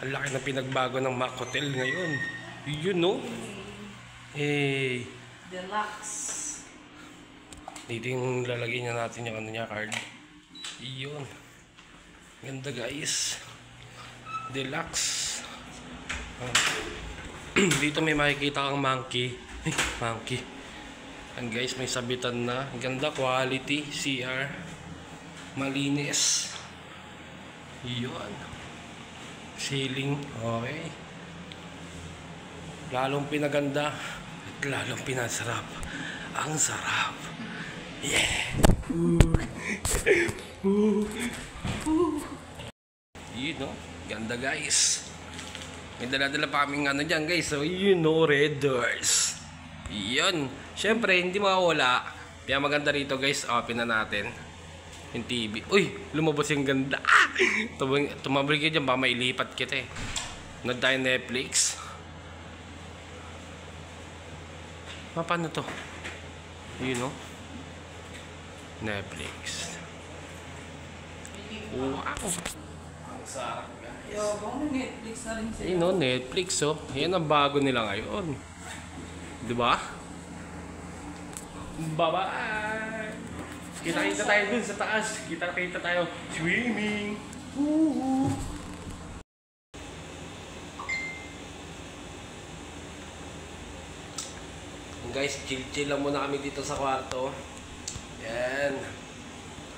Ang laki ng pinagbago ng Mac Hotel ngayon. Yun, no? Eh, Deluxe. dito yung lalagay niya natin yung ano niya, card. Yun. Ganda, guys. Deluxe. Dito may makikita kang monkey. Monkey. And guys, may sabitan na. Ganda, quality, CR. Malinis. Yun. Ceiling. Okay. Lalong pinaganda at lalong pinasarap. Ang sarap. Yeah. Yun, no? Ganda, guys. May dala-dala pa kaming ano dyan, guys. So, you know, red doors. Yun. Siyempre, hindi mawawala. Kaya maganda rito, guys. Open na natin yung TV. Uy! Lumabas yung ganda. Ah! Tumabalik ka dyan. Baka mailipat kita eh. Nod tayo Netflix. Paano to? You know? Netflix. Wow! Ang sarap, guys. Yo, bang Netflix na rin sila. You know, Netflix, oh. Yan ang bago nila ngayon. Diba? Bye-bye! Kita-kita tayo dun sa taas. Kita-kita tayo swimming. Woohoo! Guys, chill-chill lang muna kami dito sa kwarto. Yan.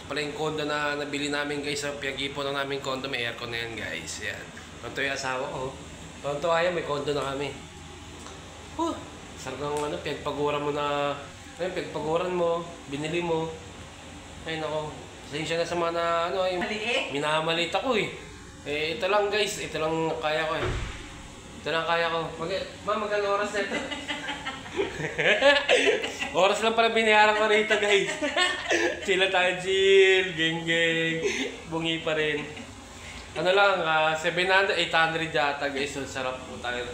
Pala yung condo na nabili namin, guys. Pinag-ipon na namin condo. May aircon na yan, guys. Yan. Tonto yung asawa ko. Tonto ayaw, may condo na kami. Sarap ng ano, pinagpaguran mo na... Ayun, pinagpaguran mo. Binili mo. Ay, nako. Pasensya na sa mga na, ano, ay... Minamalit ako eh. Eh, ito lang, guys. Ito lang kaya ko eh. Ito lang kaya ko. Magkano oras na ito? Oras lang pala binayaran ko rito, guys. Chill tayo, chill. Geng-geng. Bungi pa rin. Ano lang, 700, 800 yata, guys. So, sarap po tayo.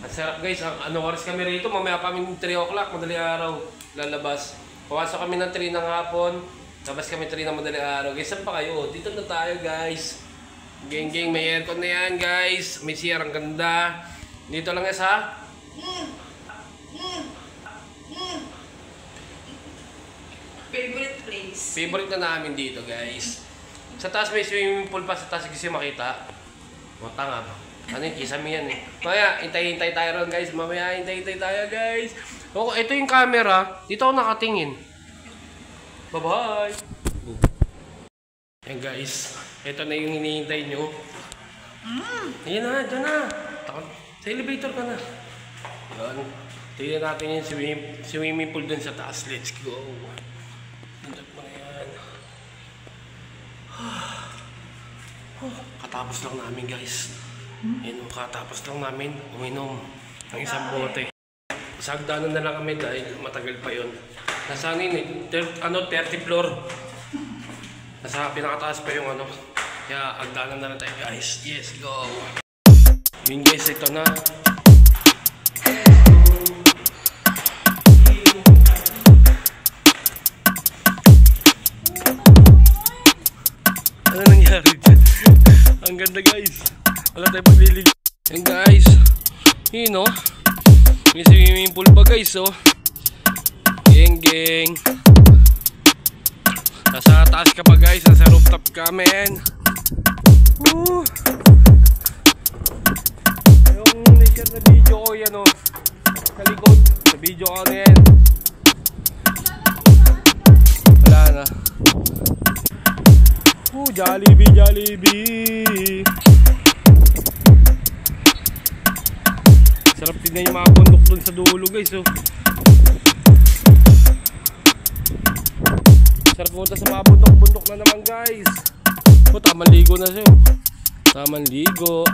Ang sarap, guys. Ano oras kami rito? Mamaya pa kami 3 o'clock, madaling araw. Lalabas. Pawasok kami ng 3 ng hapon. Labas kami 3 ng madaling araw. Guys, saan pa kayo? Dito na tayo, guys. Geng-geng, may aircon na yan, guys. May CR, ang ganda. Dito lang guys, ha? Favorite place. Favorite na namin dito, guys. Sa taas may swimming pool pa sa taas kasi makita. O, tanga ba? Ano yung kisame yan eh. Mamaya, hintay-hintay tayo ron, guys. Mamaya, hintay-hintay tayo, guys. O, ito yung camera. Dito ako nakatingin. Bye-bye! Yan, guys. Ito na yung hinihintay nyo. Ayan na, dyan na. Sa elevator ka na. Yan. Tingnan natin yung swimming pool dun sa taas. Let's go. Tindag mo na yan. Katapos lang namin, guys. Yan, katapos lang namin uminom ng isang bote. Sa hagdanan na lang kami dahil matagal pa yun. Nasa ano yun eh, 30 floor. Nasa pinakataas pa yung ano. Kaya hagdanan na lang tayo, guys. Yes, go! Yun, guys, ito na. Ano nangyari dyan? Ang ganda, guys. Wala tayo paglilig. Yan, guys. Yun, no? May swimming pool pa, guys, oh. Geng-geng. Nasa taas ka pa, guys. Nasa rooftop ka, men. Woo! Yung na-share na video ko, yan, oh. Sa likod. Sa video ko na yan. Wala na. Jollibee, Jollibee. Sarap tignan yung mga bundok dun sa dulo, guys, oh. Sarap punta sa mga bundok-bundok na naman, guys. Oh, tamang ligo na siya. Tamang ligo.